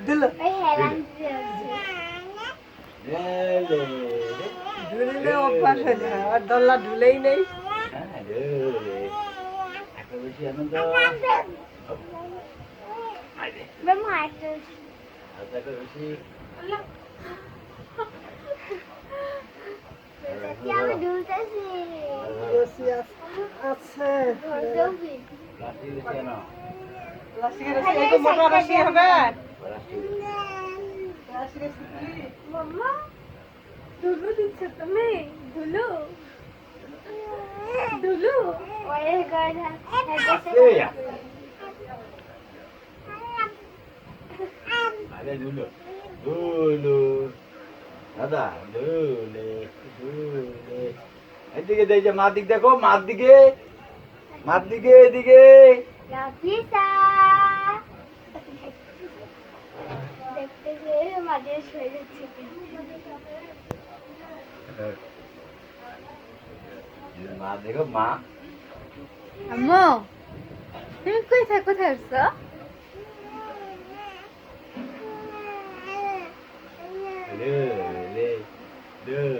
দিল ঢুলিলে অভ্যাস হয়ে যায় আর দল্লা ঢুলেই নেই বেশি আনন্দ বেশি রশি আছে প্লাস্টিকের রশি এই তো মোটা রশি হবে প্লাস্টিকের সুতলি মাম্মা ধুলু দিচ্ছ তুমি ধুলু ধুলু ওরে গাড়া আরে দুলো দুলো দাদা দুলে দুলে এদিকে দেখে মার দিক দেখো মার দিকে এদিকে রাফিসা দেখতে গিয়ে মাঝে শুয়ে যাচ্ছে মা দেখো মা আম্মু তুমি কোথায় আসছো দুলে দুলে